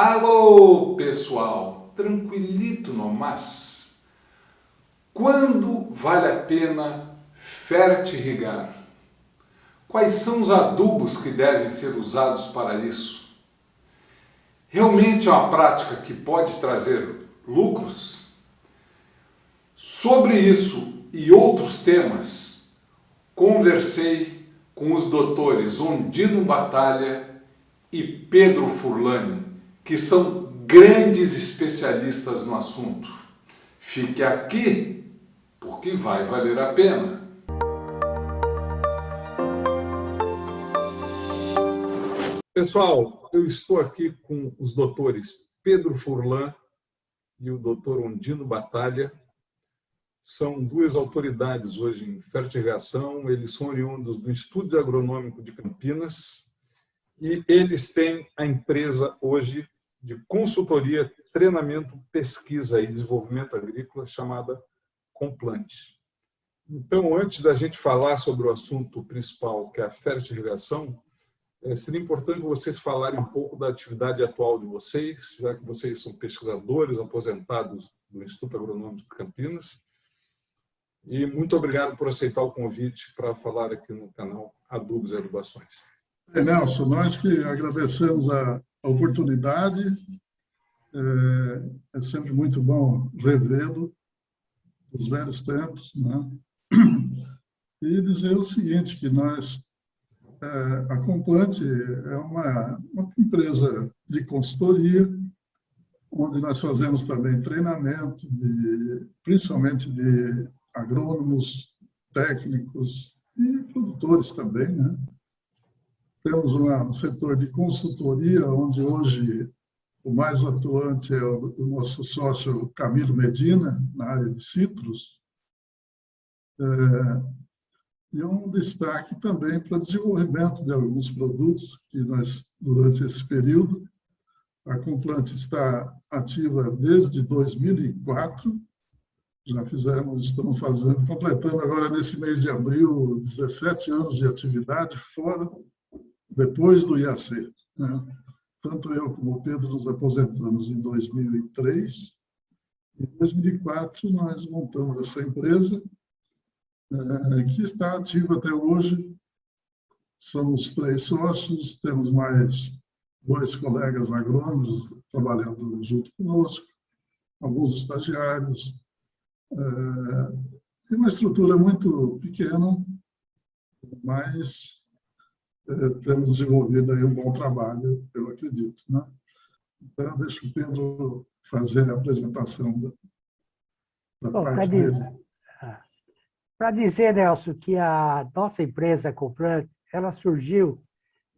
Alô, pessoal, tranquilito nomás? Quando vale a pena fertirrigar? Quais são os adubos que devem ser usados para isso? Realmente é uma prática que pode trazer lucros? Sobre isso e outros temas, conversei com os doutores Ondino Batalha e Pedro Furlani, que são grandes especialistas no assunto. Fique aqui, porque vai valer a pena. Pessoal, eu estou aqui com os doutores Pedro Furlan e o doutor Ondino Batalha. São duas autoridades hoje em fertirrigação, eles são oriundos do Instituto Agronômico de Campinas e eles têm a empresa hoje de consultoria, treinamento, pesquisa e desenvolvimento agrícola chamada Complante. Então, antes da gente falar sobre o assunto principal, que é a fertirrigação, seria importante vocês falarem um pouco da atividade atual de vocês, já que vocês são pesquisadores aposentados do Instituto Agronômico de Campinas. E muito obrigado por aceitar o convite para falar aqui no canal Adubos e Adubações. Nelson, nós que agradecemos a oportunidade. É sempre muito bom revê-lo dos velhos tempos, né? E dizer o seguinte, que a Complante é uma empresa de consultoria, onde nós fazemos também treinamento, principalmente de agrônomos, técnicos e produtores também, né? Temos um setor de consultoria, onde hoje o mais atuante é o nosso sócio Camilo Medina, na área de citros. E um destaque também para o desenvolvimento de alguns produtos que nós, durante esse período, a Complante está ativa desde 2004, estamos completando agora nesse mês de abril 17 anos de atividade, depois do IAC, né? Tanto eu como o Pedro nos aposentamos em 2003. Em 2004, nós montamos essa empresa, que está ativa até hoje. Somos 3 sócios, temos mais 2 colegas agrônomos trabalhando junto conosco, alguns estagiários. É uma estrutura muito pequena, mas temos desenvolvido aí um bom trabalho, eu acredito, né? Então, eu deixo o Pedro fazer a apresentação da parte dele. Para dizer, Nelson, que a nossa empresa Complante, ela surgiu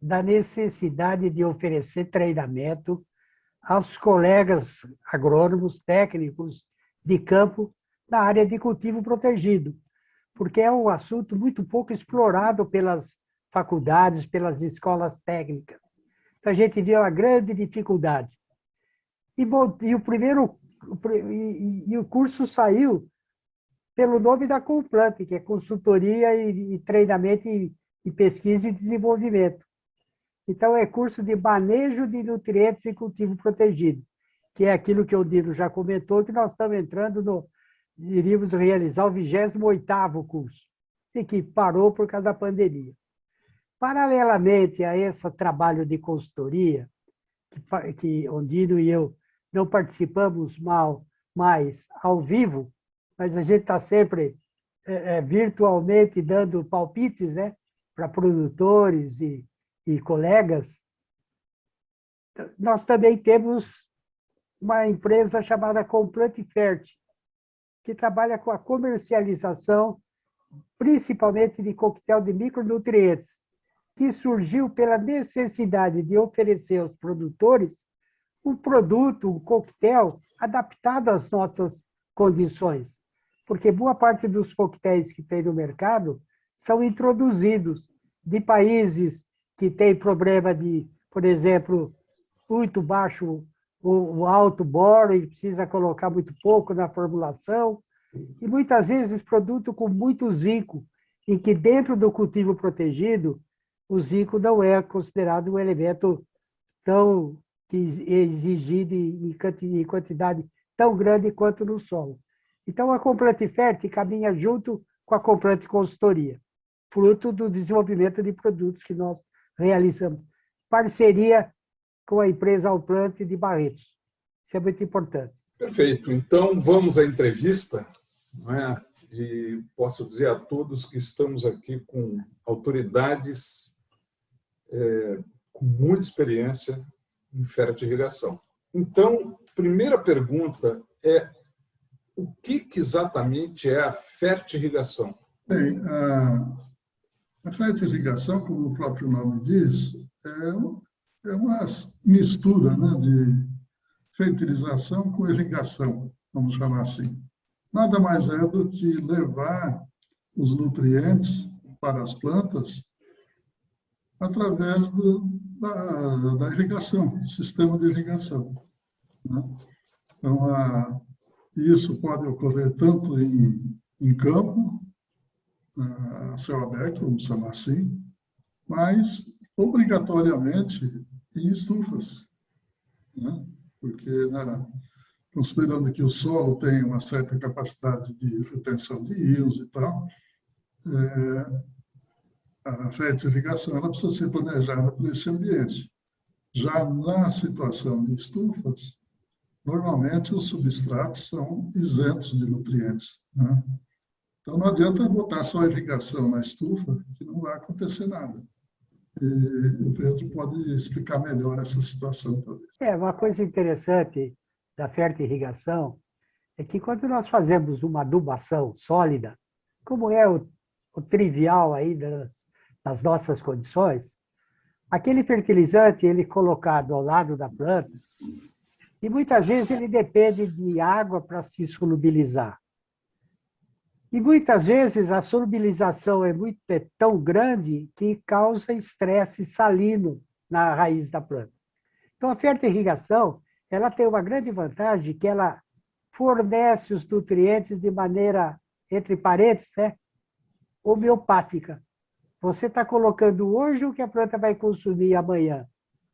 da necessidade de oferecer treinamento aos colegas agrônomos, técnicos de campo na área de cultivo protegido, porque é um assunto muito pouco explorado pelas faculdades, pelas escolas técnicas. Então, a gente viu uma grande dificuldade. E o curso saiu pelo nome da Complante, que é consultoria e treinamento e pesquisa e desenvolvimento. Então, é curso de manejo de nutrientes e cultivo protegido, que é aquilo que o Dino já comentou, que nós estamos entrando iríamos realizar o 28º curso, e que parou por causa da pandemia. Paralelamente a esse trabalho de consultoria, que Ondino e eu não participamos mais ao vivo, mas a gente está sempre virtualmente dando palpites, né, para produtores e colegas. Nós também temos uma empresa chamada Complante Fert, que trabalha com a comercialização, principalmente de coquetel de micronutrientes, que surgiu pela necessidade de oferecer aos produtores um produto, um coquetel, adaptado às nossas condições. Porque boa parte dos coquetéis que tem no mercado são introduzidos de países que têm problema de, por exemplo, muito baixo o alto boro e precisa colocar muito pouco na formulação. E muitas vezes produto com muito zinco, em que dentro do cultivo protegido, o zinco não é considerado um elemento que é exigido em quantidade tão grande quanto no solo. Então, a Complante Fert caminha junto com a Complante Consultoria, fruto do desenvolvimento de produtos que nós realizamos. Parceria com a empresa Alplante de Barretos. Isso é muito importante. Perfeito. Então, vamos à entrevista, não é? E posso dizer a todos que estamos aqui com autoridades com muita experiência em fertirrigação. Então, primeira pergunta é: o que exatamente é a fertirrigação? Bem, a fertirrigação, como o próprio nome diz, é uma mistura, né, de fertilização com irrigação, vamos chamar assim. Nada mais é do que levar os nutrientes para as plantas através da irrigação, do sistema de irrigação, né? Então, isso pode ocorrer tanto em campo, a céu aberto, vamos chamar assim, mas obrigatoriamente em estufas, né? Porque, considerando que o solo tem uma certa capacidade de retenção de íons e tal, a fertirrigação ela precisa ser planejada para esse ambiente. Já na situação de estufas, normalmente os substratos são isentos de nutrientes, né? Então, não adianta botar só a irrigação na estufa, que não vai acontecer nada. E o Pedro pode explicar melhor essa situação, talvez. Uma coisa interessante da fertirrigação é que quando nós fazemos uma adubação sólida, como é o trivial aí das nossas condições, aquele fertilizante ele é colocado ao lado da planta e muitas vezes ele depende de água para se solubilizar. E muitas vezes a solubilização é tão grande que causa estresse salino na raiz da planta. Então, a fertirrigação ela tem uma grande vantagem que ela fornece os nutrientes de maneira, entre parênteses, homeopática. Você está colocando hoje o que a planta vai consumir amanhã.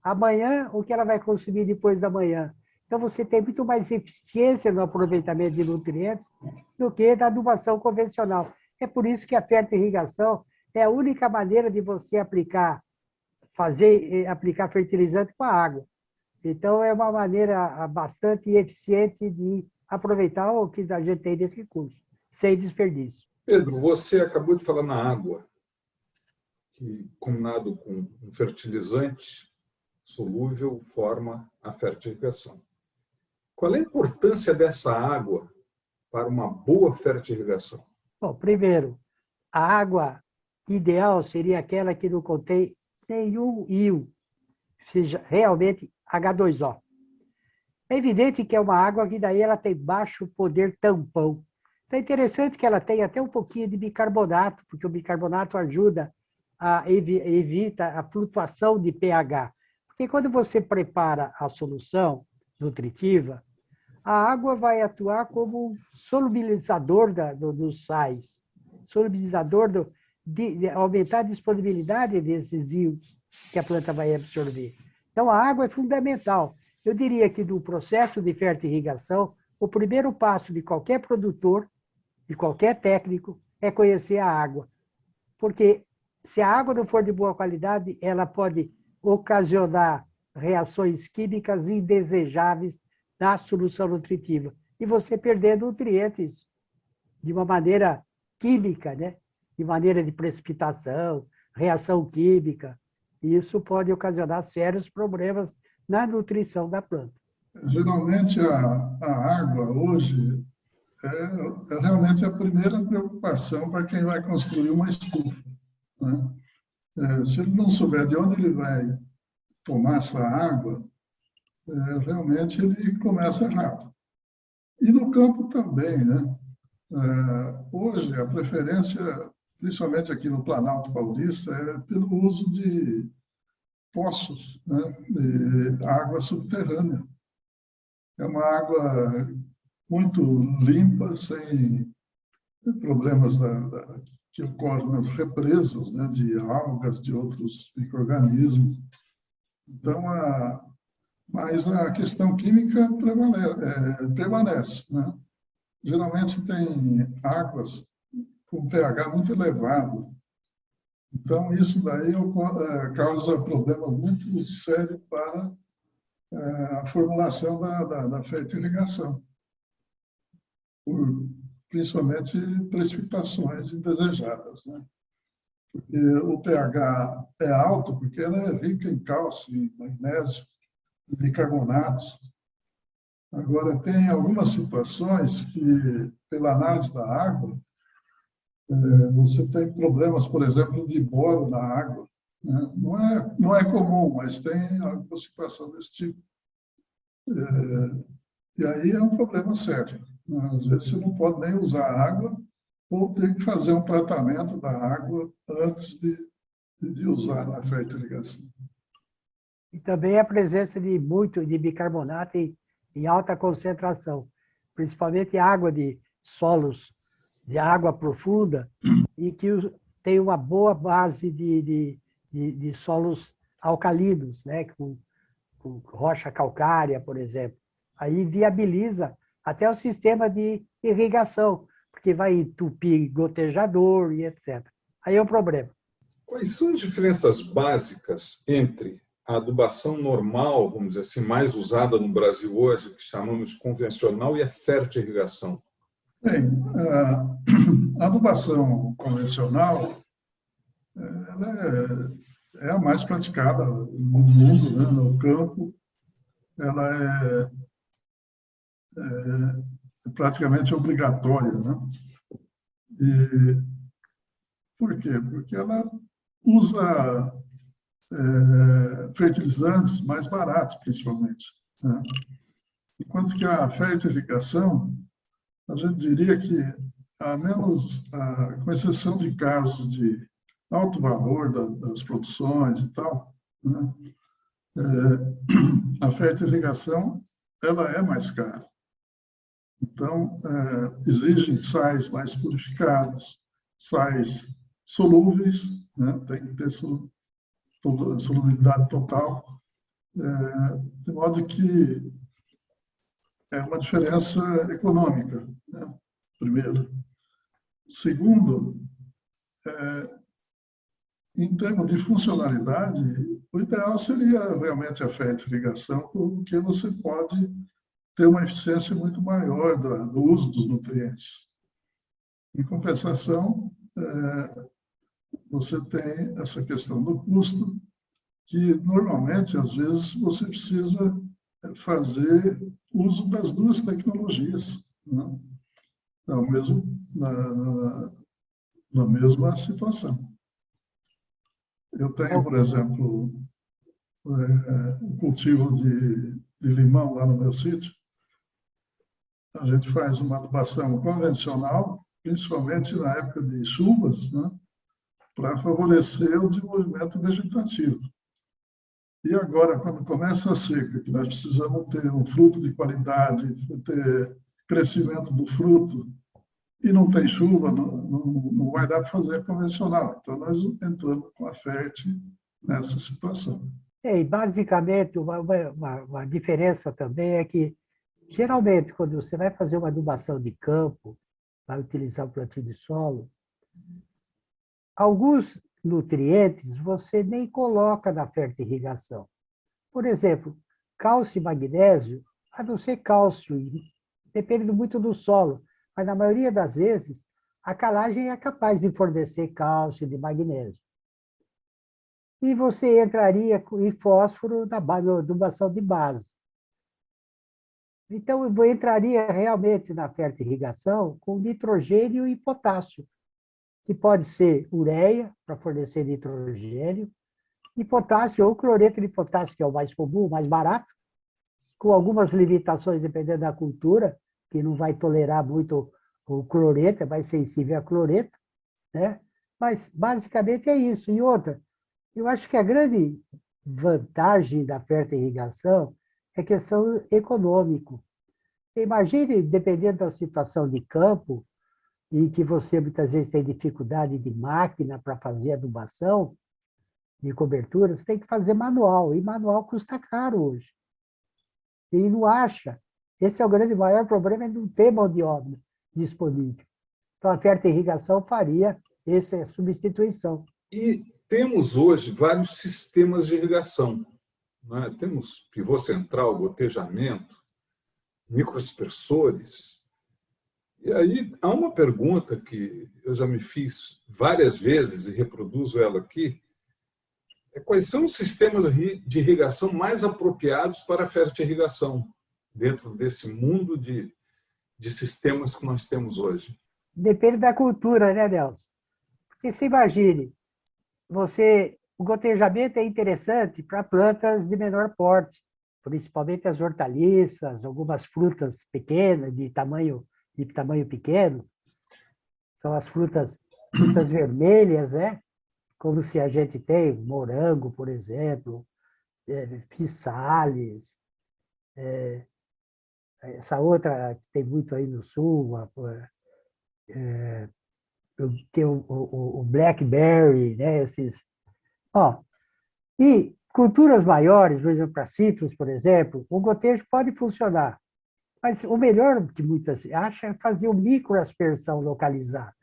Amanhã, o que ela vai consumir depois da manhã. Então, você tem muito mais eficiência no aproveitamento de nutrientes do que na adubação convencional. É por isso que a fertirrigação é a única maneira de você aplicar fertilizante com a água. Então, é uma maneira bastante eficiente de aproveitar o que a gente tem desse recurso, sem desperdício. Pedro, você acabou de falar na água, que combinado com um fertilizante solúvel forma a fertirrigação. Qual é a importância dessa água para uma boa fertirrigação? Bom, primeiro, a água ideal seria aquela que não contém nenhum íon, seja realmente H2O. É evidente que é uma água que daí ela tem baixo poder tampão. Então é interessante que ela tenha até um pouquinho de bicarbonato, porque o bicarbonato ajuda evita a flutuação de pH. Porque quando você prepara a solução nutritiva, a água vai atuar como um solubilizador dos sais, solubilizador de aumentar a disponibilidade desses íons que a planta vai absorver. Então, a água é fundamental. Eu diria que no processo de fertirrigação, o primeiro passo de qualquer produtor, de qualquer técnico, é conhecer a água. Porque se a água não for de boa qualidade, ela pode ocasionar reações químicas indesejáveis na solução nutritiva. E você perder nutrientes de uma maneira química, né? De maneira de precipitação, reação química. E isso pode ocasionar sérios problemas na nutrição da planta. Geralmente, a água hoje é realmente a primeira preocupação para quem vai construir uma estufa, né? Se ele não souber de onde ele vai tomar essa água, realmente ele começa errado. E no campo também, né? Hoje, a preferência, principalmente aqui no Planalto Paulista, é pelo uso de poços, né? De água subterrânea. É uma água muito limpa, sem problemas que ocorrem nas represas, né? De algas, de outros micro-organismos. Então, mas a questão química permanece, né? Geralmente tem águas com pH muito elevado. Então, isso daí causa problemas muito sérios para a formulação da fertirrigação, principalmente precipitações indesejadas, né? Porque o pH é alto porque ela é rica em cálcio, em magnésio, em bicarbonatos. Agora, tem algumas situações que, pela análise da água, você tem problemas, por exemplo, de boro na água, né? Não é comum, mas tem alguma situação desse tipo. E aí é um problema sério. Às vezes você não pode nem usar água ou tem que fazer um tratamento da água antes de usar na fertirrigação. E também a presença de muito de bicarbonato em alta concentração, principalmente água de solos de água profunda e que tem uma boa base de solos alcalinos, né? com rocha calcária, por exemplo. Aí viabiliza até o sistema de irrigação, porque vai entupir gotejador e etc. Aí é um problema. Quais são as diferenças básicas entre a adubação normal, vamos dizer assim, mais usada no Brasil hoje, que chamamos de convencional, e a fertirrigação? Bem, a adubação convencional ela é a mais praticada no mundo, né, no campo. Ela é praticamente obrigatória, né? E por quê? Porque ela usa fertilizantes mais baratos, principalmente, né? Enquanto que a fertilização, a gente diria que, com exceção de casos de alto valor das produções e tal, né, a fertilização ela é mais cara. Então, exigem sais mais purificados, sais solúveis, né, tem que ter solubilidade total, de modo que é uma diferença econômica, né, primeiro. Segundo, em termos de funcionalidade, o ideal seria realmente a fertilização, porque você pode ter uma eficiência muito maior do uso dos nutrientes. Em compensação, você tem essa questão do custo, que normalmente, às vezes, você precisa fazer uso das duas tecnologias, né? Na mesma situação. Eu tenho, por exemplo, o cultivo de limão lá no meu sítio. A gente faz uma adubação convencional, principalmente na época de chuvas, né, para favorecer o desenvolvimento vegetativo. E agora, quando começa a seca, que nós precisamos ter um fruto de qualidade, ter crescimento do fruto, e não tem chuva, não vai dar para fazer convencional. Então, nós entramos com a FERT nessa situação. E, basicamente, uma diferença também é que, geralmente, quando você vai fazer uma adubação de campo, vai utilizar o plantio de solo, alguns nutrientes você nem coloca na fertirrigação. Por exemplo, cálcio e magnésio, a não ser cálcio, depende muito do solo, mas na maioria das vezes a calagem é capaz de fornecer cálcio e de magnésio. E você entraria em fósforo na adubação de base. Então, eu entraria realmente na fertirrigação com nitrogênio e potássio, que pode ser ureia, para fornecer nitrogênio, e potássio, ou cloreto de potássio, que é o mais comum, o mais barato, com algumas limitações, dependendo da cultura, que não vai tolerar muito o cloreto, é mais sensível a cloreto, né? Mas, basicamente, é isso. E outra, eu acho que a grande vantagem da fertirrigação é questão econômica. Imagine, dependendo da situação de campo, e que você muitas vezes tem dificuldade de máquina para fazer adubação de cobertura, você tem que fazer manual, e manual custa caro hoje. e não acha. Esse é o grande maior problema, é não ter mão de obra disponível. Então, a fertirrigação faria essa substituição. E temos hoje vários sistemas de irrigação, né? Temos pivô central, gotejamento, microaspersores. E aí há uma pergunta que eu já me fiz várias vezes e reproduzo ela aqui. Quais são os sistemas de irrigação mais apropriados para a fertirrigação dentro desse mundo de sistemas que nós temos hoje? Depende da cultura, né, Nelson? Porque se imagine, o gotejamento é interessante para plantas de menor porte, principalmente as hortaliças, algumas frutas pequenas, de tamanho pequeno, são as frutas vermelhas, né? Como se a gente tem morango, por exemplo, pisales, essa outra que tem muito aí no sul, tem o blackberry, né? E culturas maiores, por exemplo, para citros, por exemplo, o gotejo pode funcionar. Mas o melhor que muitas acham é fazer uma microaspersão localizada.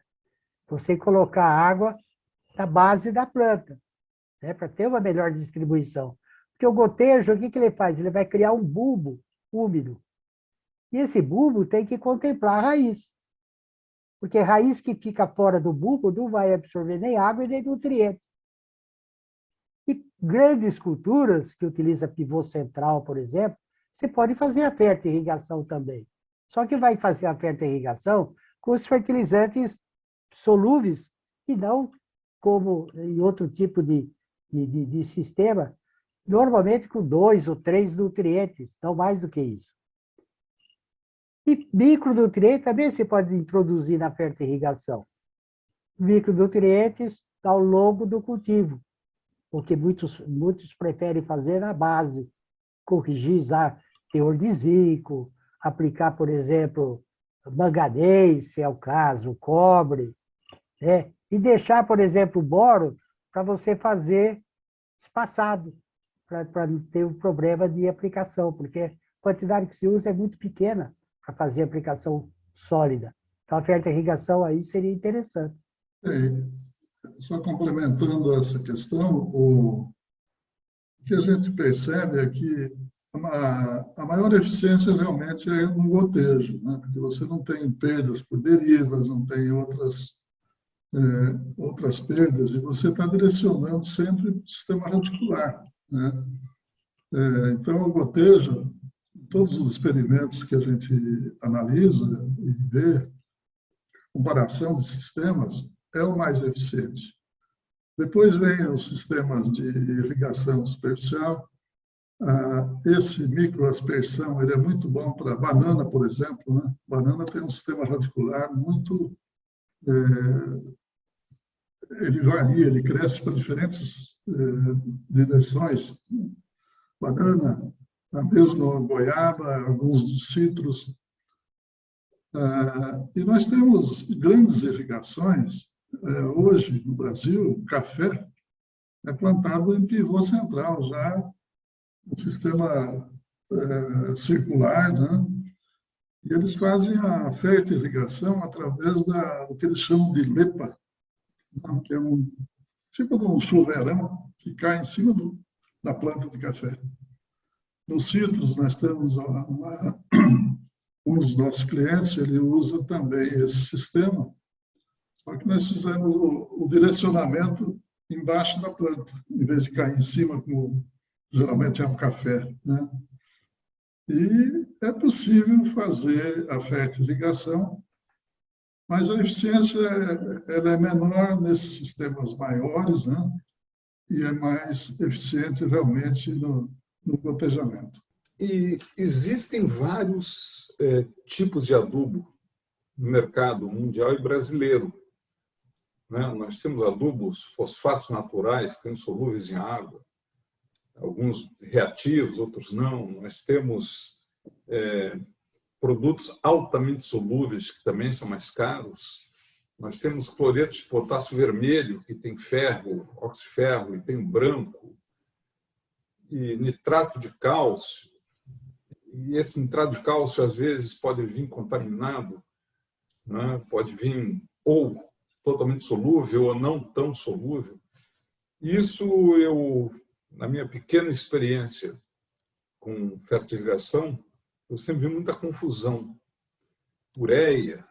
Você colocar água na base da planta, né, para ter uma melhor distribuição. Porque o gotejo, o que ele faz? Ele vai criar um bulbo úmido. E esse bulbo tem que contemplar a raiz. Porque a raiz que fica fora do bulbo não vai absorver nem água e nem nutrientes. E grandes culturas, que utilizam pivô central, por exemplo, você pode fazer a fertirrigação também. Só que vai fazer a fertirrigação com os fertilizantes solúveis e não como em outro tipo de sistema, normalmente com 2 ou 3 nutrientes, não mais do que isso. E micronutrientes também você pode introduzir na fertirrigação. Micronutrientes ao longo do cultivo, o que muitos preferem fazer na base, corrigir teor de zinco, aplicar, por exemplo, manganês, se é o caso, cobre, né? E deixar, por exemplo, o boro para você fazer espaçado, para não ter um problema de aplicação, porque a quantidade que se usa é muito pequena para fazer aplicação sólida. Então, a fertirrigação aí seria interessante. Só complementando essa questão, o que a gente percebe é que a maior eficiência realmente é no gotejo, né? Porque você não tem perdas por derivas, não tem outras perdas, e você está direcionando sempre o sistema radicular, né? Então, o gotejo, todos os experimentos que a gente analisa e vê, comparação de sistemas, é o mais eficiente. Depois vem os sistemas de irrigação superficial. Esse microaspersão ele é muito bom para banana, por exemplo, né? Banana tem um sistema radicular muito... ele varia, ele cresce para diferentes direções. Banana, a mesma goiaba, alguns dos citros. E nós temos grandes irrigações. Hoje, no Brasil, café é plantado em pivô central, já um sistema circular, né? E eles fazem a fertirrigação através do que eles chamam de lepa, que é um tipo de um chuveirão que cai em cima da planta de café. Nos citros, nós temos um dos nossos clientes, ele usa também esse sistema, só que nós fizemos o direcionamento embaixo da planta, em vez de cair em cima, como geralmente é um café, né? E é possível fazer a fertirrigação, mas a eficiência ela é menor nesses sistemas maiores, né? E é mais eficiente realmente no gotejamento. E existem vários tipos de adubo no mercado mundial e brasileiro, né? Nós temos adubos, fosfatos naturais, que são solúveis em água, alguns reativos, outros não. Nós temos produtos altamente solúveis, que também são mais caros. Nós temos cloreto de potássio vermelho, que tem ferro, oxiferro, e tem o branco, e nitrato de cálcio, E esse nitrato de cálcio, às vezes, pode vir contaminado, né? Pode vir ou totalmente solúvel ou não tão solúvel. Isso na minha pequena experiência com fertirrigação, eu sempre vi muita confusão. Ureia,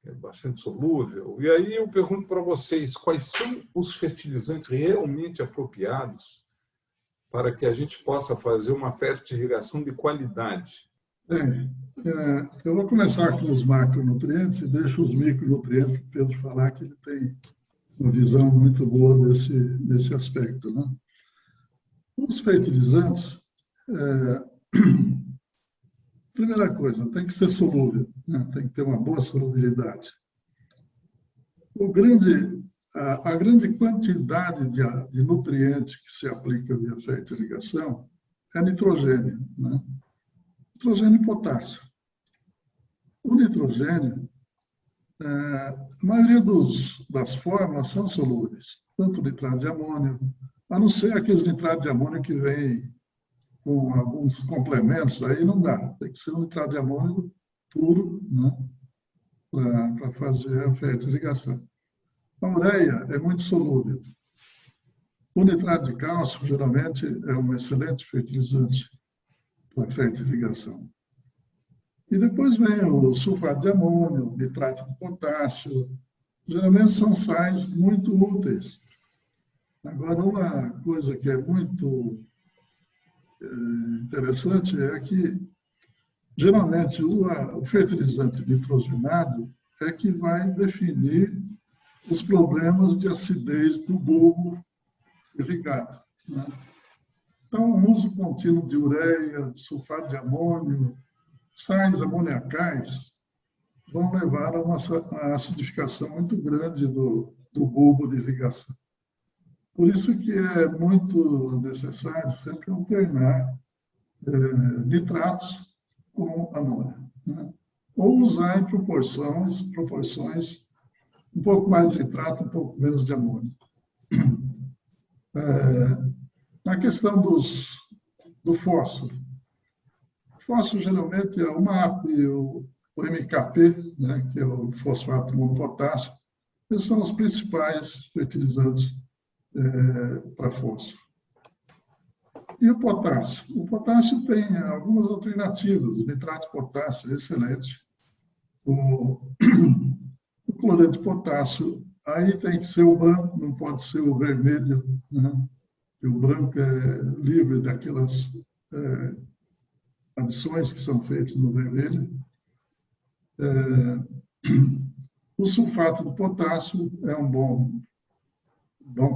é bastante solúvel. E aí eu pergunto para vocês, quais são os fertilizantes realmente apropriados para que a gente possa fazer uma fertirrigação de qualidade? Eu vou começar com os macronutrientes e deixo os micronutrientes para o Pedro falar, que ele tem uma visão muito boa desse aspecto, né? Os fertilizantes, primeira coisa, tem que ser solúvel, né? Tem que ter uma boa solubilidade. A grande quantidade de nutrientes que se aplica via fertirrigação é nitrogênio, né? Nitrogênio e potássio. O nitrogênio, a maioria das formas são solúveis, tanto o nitrato de amônio, a não ser aqueles nitratos de amônio que vêm com alguns complementos, aí não dá, tem que ser um nitrato de amônio puro, né, para fazer a fertirrigação. A ureia é muito solúvel. O nitrato de cálcio, geralmente, é um excelente fertilizante para a fertirrigação. E depois vem o sulfato de amônio, nitrato de potássio. Geralmente são sais muito úteis. Agora, uma coisa que é muito interessante é que, geralmente, o fertilizante nitrogenado é que vai definir os problemas de acidez do bulbo irrigado, né? Então, o uso contínuo de ureia, de sulfato de amônio, sais amoniacais, vão levar a uma acidificação muito grande do bulbo de irrigação. Por isso que é muito necessário sempre alternar nitratos com amônio, né? Ou usar em proporções um pouco mais de nitrato, um pouco menos de amônio. Na questão do fósforo. O fósforo geralmente é o MAP, o MKP, né, que é o fosfato monopotássio. Esses são os principais fertilizantes para fósforo. E o potássio? O potássio tem algumas alternativas. O nitrato de potássio é excelente. O cloreto de potássio, aí tem que ser o branco, não pode ser o vermelho, né? O branco é livre daquelas adições que são feitas no vermelho. O sulfato de potássio é um bom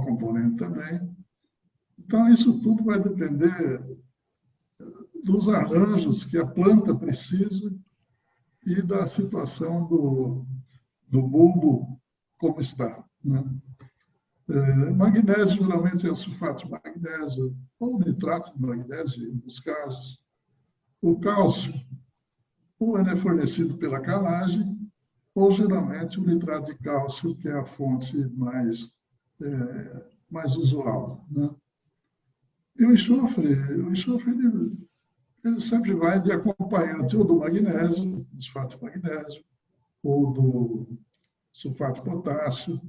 componente também. Então, isso tudo vai depender dos arranjos que a planta precisa e da situação do bulbo como está, né? Magnésio, geralmente, é o sulfato de magnésio, ou nitrato de magnésio, em alguns casos. O cálcio, ou ele é fornecido pela calagem, ou, geralmente, o nitrato de cálcio, que é a fonte mais usual, né? E o enxofre ele sempre vai de acompanhante ou do magnésio, do sulfato de magnésio, ou do sulfato de potássio,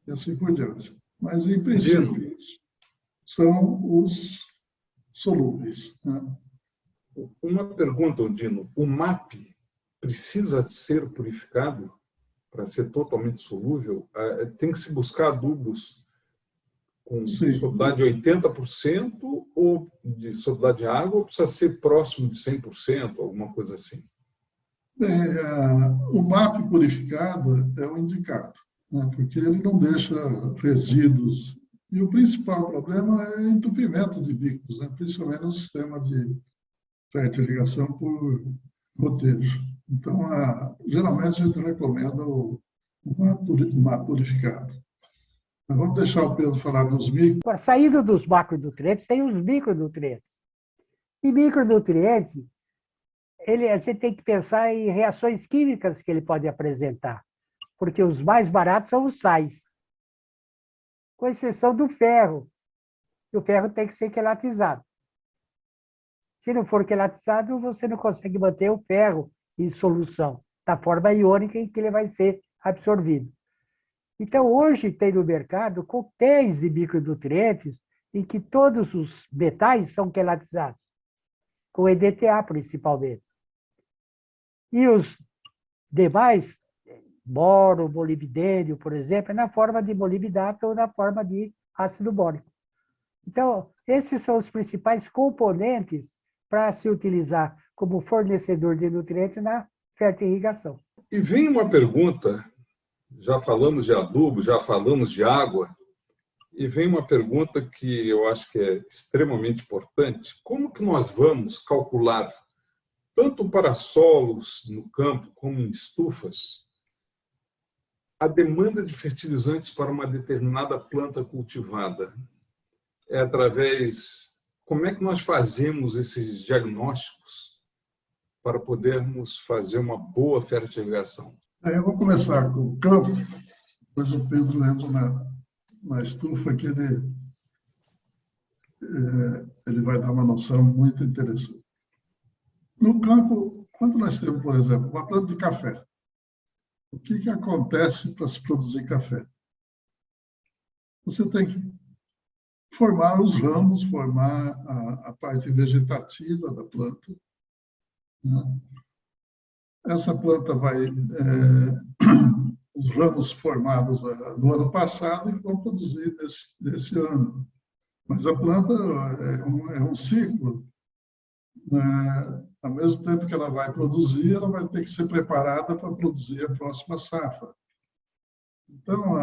e assim por diante. Mas, em princípio, são os solúveis, né? Uma pergunta, Dino. O MAP precisa ser purificado para ser totalmente solúvel? Tem que se buscar adubos com solubilidade de 80% ou de solubilidade de água, ou precisa ser próximo de 100%, alguma coisa assim? Bem, o MAP purificado é o indicado, né? Porque ele não deixa resíduos. E o principal problema é entupimento de bicos, né? Principalmente no sistema de fertirrigação por gotejo. Então, geralmente a gente recomenda o MAP purificado. Mas vamos deixar o Pedro falar dos micros. Com a saída dos macronutrientes, tem os micronutrientes. E micronutrientes, a gente tem que pensar em reações químicas que ele pode apresentar, porque os mais baratos são os sais, com exceção do ferro. E o ferro tem que ser quelatizado. Se não for quelatizado, você não consegue manter o ferro em solução, da forma iônica em que ele vai ser absorvido. Então, hoje tem no mercado coquetéis de micronutrientes em que todos os metais são quelatizados, com EDTA principalmente. E os demais, boro, molibdênio, por exemplo, é na forma de molibdato ou na forma de ácido bórico. Então, esses são os principais componentes para se utilizar como fornecedor de nutrientes na fertirrigação. E vem uma pergunta, já falamos de adubo, já falamos de água, e vem uma pergunta que eu acho que é extremamente importante. Como que nós vamos calcular, tanto para solos no campo como em estufas, a demanda de fertilizantes para uma determinada planta cultivada? É através... Como é que nós fazemos esses diagnósticos para podermos fazer uma boa fertilização? Eu vou começar com o campo, depois o Pedro entra na estufa, que ele vai dar uma noção muito interessante. No campo, quando nós temos, por exemplo, uma planta de café, o que acontece para se produzir café? Você tem que formar os ramos, formar a parte vegetativa da planta, né? Essa planta vai... os ramos formados no ano passado e vão produzir nesse ano. Mas a planta é um ciclo. Ao mesmo tempo que ela vai produzir, ela vai ter que ser preparada para produzir a próxima safra. Então,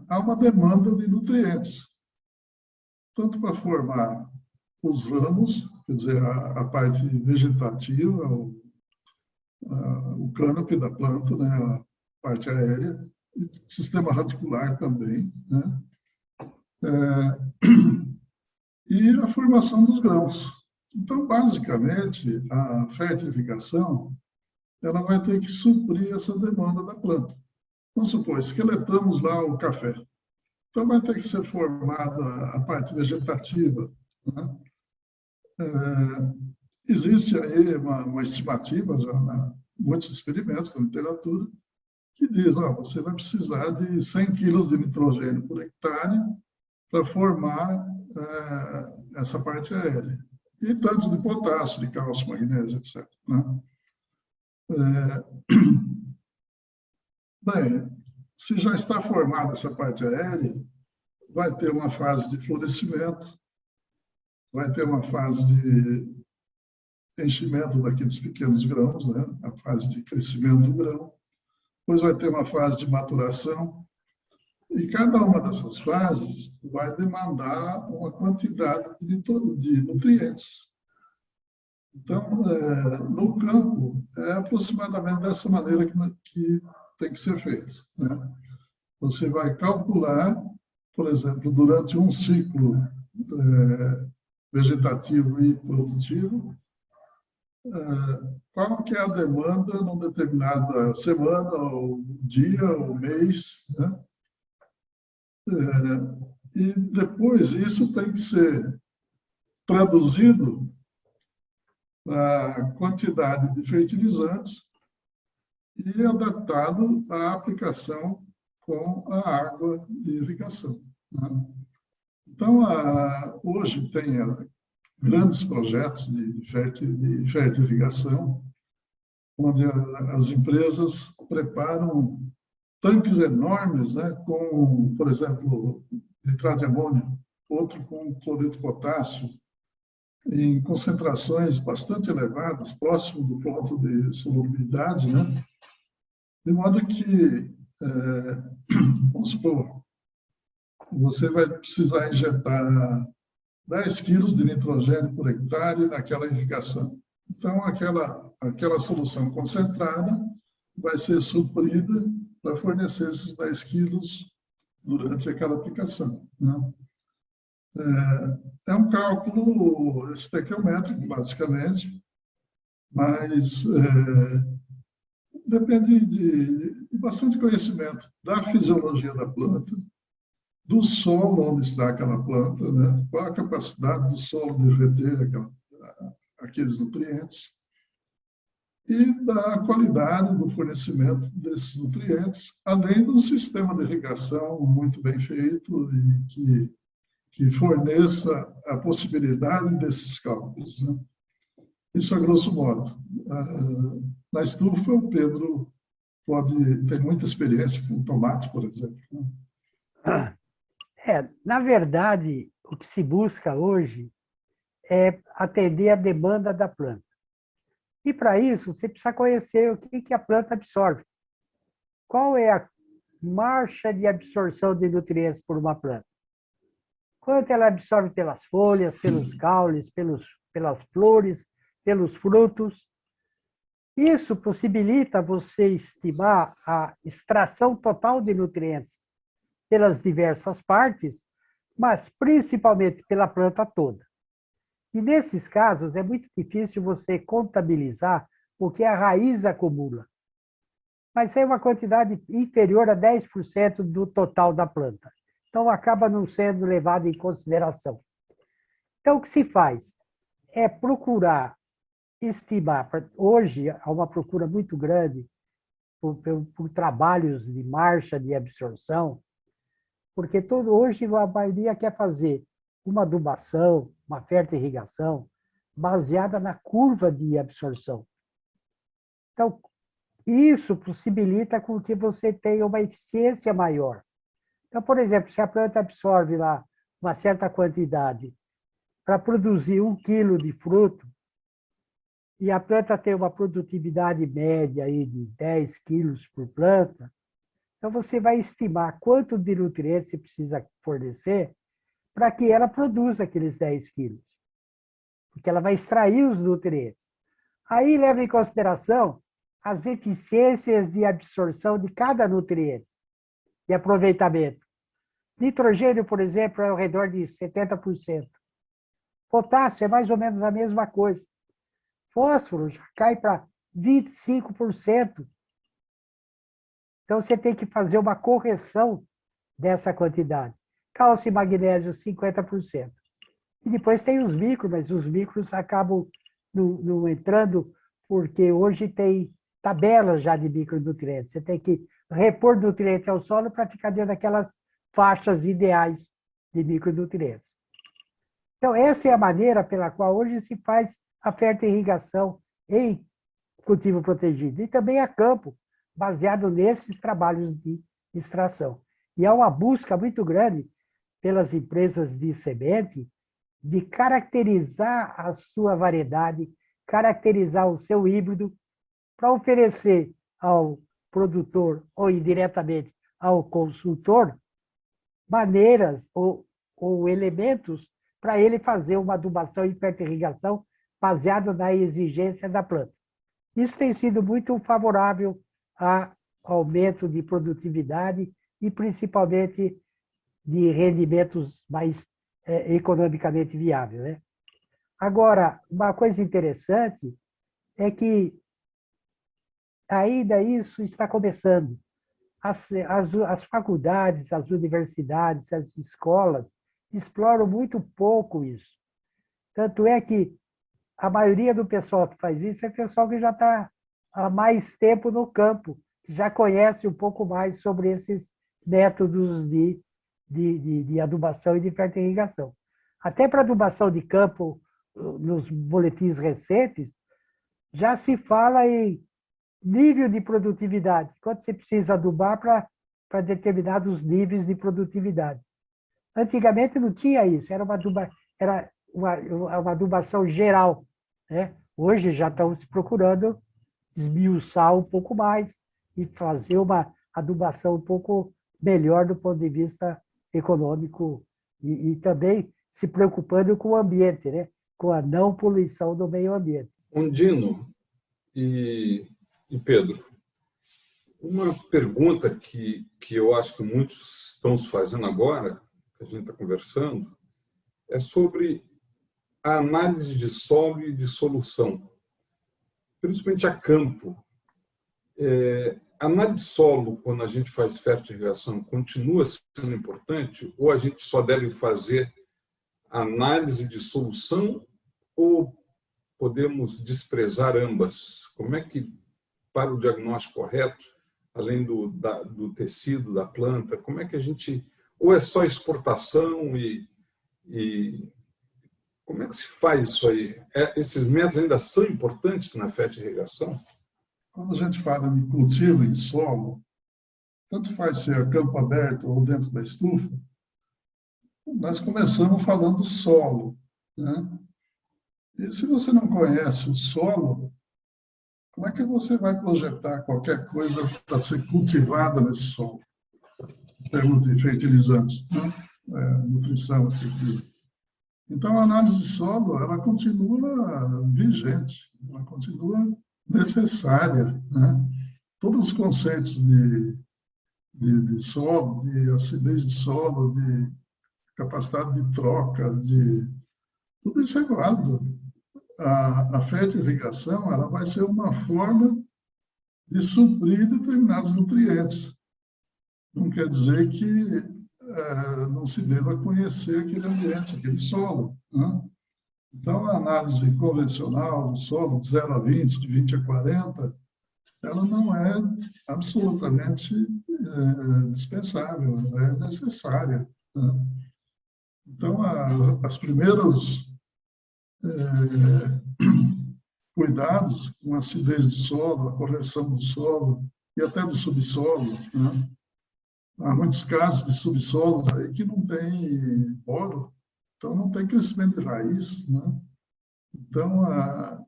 há uma demanda de nutrientes, tanto para formar os ramos, quer dizer, a parte vegetativa, o cânopy da planta, né, a parte aérea, e o sistema radicular também, né? E a formação dos grãos. Então, basicamente, a fertirrigação ela vai ter que suprir essa demanda da planta. Vamos supor, esqueletamos lá o café. Então, vai ter que ser formada a parte vegetativa, né? Existe aí uma estimativa, já muitos experimentos na literatura, que diz que você vai precisar de 100 quilos de nitrogênio por hectare para formar essa parte aérea. E tanto de potássio, de cálcio, magnésio, etc. Né? Bem, se já está formada essa parte aérea, vai ter uma fase de florescimento, vai ter uma fase de enchimento daqueles pequenos grãos, né? A fase de crescimento do grão, depois vai ter uma fase de maturação, e cada uma dessas fases vai demandar uma quantidade de nutrientes. Então, no campo, é aproximadamente dessa maneira que tem que ser feito, né? Você vai calcular, por exemplo, durante um ciclo vegetativo e produtivo, qual que é a demanda numa determinada semana, ou dia, ou mês, né? E depois isso tem que ser traduzido a quantidade de fertilizantes e adaptado à aplicação com a água de irrigação, né? Então, hoje tem grandes projetos de fertirrigação, onde as empresas preparam tanques enormes, né, com, por exemplo, nitrato de amônio, outro com cloreto de potássio, em concentrações bastante elevadas, próximo do ponto de solubilidade, né? De modo que, vamos supor, você vai precisar injetar 10 quilos de nitrogênio por hectare naquela irrigação. Então, aquela solução concentrada vai ser suprida para fornecer esses 10 quilos durante aquela aplicação, né? É um cálculo estequiométrico, basicamente, mas depende de bastante conhecimento da fisiologia da planta, do solo onde está aquela planta, né? Qual a capacidade do solo de reter aqueles nutrientes, e da qualidade do fornecimento desses nutrientes, além do sistema de irrigação muito bem feito e que forneça a possibilidade desses cálculos, né? Isso a grosso modo. Na estufa, o Pedro pode ter muita experiência com tomate, por exemplo, né? Na verdade, o que se busca hoje é atender a demanda da planta. E, para isso, você precisa conhecer o que a planta absorve. Qual é a marcha de absorção de nutrientes por uma planta? Quanto ela absorve pelas folhas, pelos caules, pelas flores, pelos frutos. Isso possibilita você estimar a extração total de nutrientes pelas diversas partes, mas principalmente pela planta toda. E nesses casos é muito difícil você contabilizar o que a raiz acumula. Mas é uma quantidade inferior a 10% do total da planta. Então acaba não sendo levado em consideração. Então o que se faz é procurar estimar. Hoje há uma procura muito grande por trabalhos de marcha de absorção, porque hoje a maioria quer fazer uma adubação, uma fertirrigação, baseada na curva de absorção. Então, isso possibilita com que você tenha uma eficiência maior. Então, por exemplo, se a planta absorve lá uma certa quantidade para produzir 1 quilo de fruto, e a planta tem uma produtividade média aí de 10 quilos por planta, então você vai estimar quanto de nutrientes você precisa fornecer para que ela produza aqueles 10 quilos. Porque ela vai extrair os nutrientes. Aí leva em consideração as eficiências de absorção de cada nutriente e aproveitamento. Nitrogênio, por exemplo, é ao redor de 70%. Potássio é mais ou menos a mesma coisa. Fósforo já cai para 25%. Então, você tem que fazer uma correção dessa quantidade. Cálcio e magnésio, 50%. E depois tem os micros, mas os micros acabam não entrando, porque hoje tem tabelas já de micronutrientes. Você tem que repor nutrientes ao solo para ficar dentro daquelas faixas ideais de micronutrientes. Então, essa é a maneira pela qual hoje se faz a fertirrigação em cultivo protegido. E também a campo, baseado nesses trabalhos de extração. E há uma busca muito grande pelas empresas de semente de caracterizar a sua variedade, caracterizar o seu híbrido, para oferecer ao produtor, ou indiretamente ao consultor, maneiras ou elementos para ele fazer uma adubação e fertirrigação baseado na exigência da planta. Isso tem sido muito favorável a aumento de produtividade e, principalmente, de rendimentos mais economicamente viáveis, né? Agora, uma coisa interessante é que ainda isso está começando. As faculdades, as universidades, as escolas exploram muito pouco isso. Tanto é que a maioria do pessoal que faz isso é pessoal que já está há mais tempo no campo, que já conhece um pouco mais sobre esses métodos de adubação e de fertirrigação. Até para adubação de campo, nos boletins recentes, já se fala em nível de produtividade, quanto você precisa adubar para determinados níveis de produtividade. Antigamente não tinha isso, era uma adubação geral, né? Hoje já estão se procurando esmiuçar um pouco mais e fazer uma adubação um pouco melhor do ponto de vista econômico e também se preocupando com o ambiente, né? Com a não poluição do meio ambiente. Undino e Pedro, uma pergunta que eu acho que muitos estão se fazendo agora, que a gente está conversando, é sobre a análise de solo e de solução, principalmente a campo. A análise de solo, quando a gente faz fertirrigação, continua sendo importante? Ou a gente só deve fazer análise de solução ou podemos desprezar ambas? Como é que, para o diagnóstico correto, além do tecido, da planta, como é que a gente... Ou é só exportação e como é que se faz isso aí? Esses métodos ainda são importantes na fertirrigação? Quando a gente fala de cultivo em solo, tanto faz ser a campo aberto ou dentro da estufa, nós começamos falando do solo, né? E se você não conhece o solo, como é que você vai projetar qualquer coisa para ser cultivada nesse solo? Em termos de fertilizantes, né? Nutrição. Então, a análise de solo, ela continua vigente, ela continua necessária, né? Todos os conceitos de solo, de acidez de solo, de capacidade de troca, tudo isso é válido. A fertirrigação, ela vai ser uma forma de suprir determinados nutrientes. Não quer dizer que não se deva conhecer aquele ambiente, aquele solo, né? Então, a análise convencional do solo, de 0 a 20, de 20 a 40, ela não é absolutamente dispensável, ela é necessária, né? Então, as primeiros cuidados com a acidez do solo, a correção do solo e até do subsolo, né? Há muitos casos de subsolos aí que não tem boro, então não tem crescimento de raiz, né? Então, a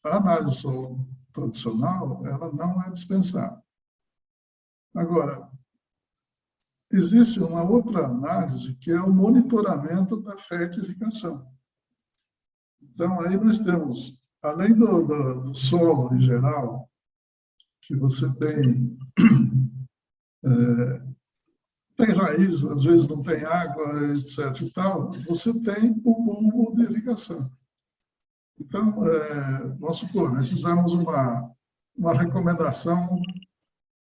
análise do solo tradicional, ela não é dispensável. Agora, existe uma outra análise que é o monitoramento da fertilização. Então, aí nós temos, além do solo em geral, que você tem raiz, às vezes não tem água, etc. e tal, você tem o bulbo de irrigação. Então, vamos supor, nós fizemos uma recomendação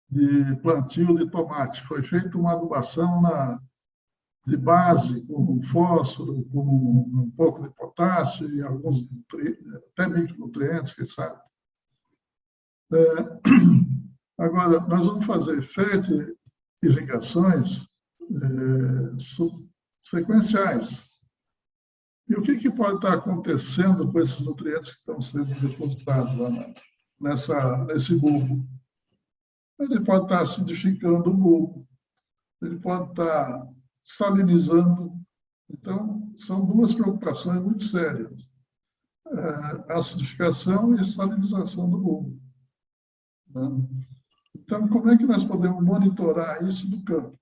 de plantio de tomate. Foi feita uma adubação de base, com fósforo, com um pouco de potássio e alguns até micronutrientes, quem sabe. Agora, nós vamos fazer fertirrigações sequenciais. E o que pode estar acontecendo com esses nutrientes que estão sendo depositados lá nesse bulbo? Ele pode estar acidificando o bulbo, ele pode estar salinizando. Então, são duas preocupações muito sérias: a acidificação e a salinização do bulbo, né? Então, como é que nós podemos monitorar isso do campo?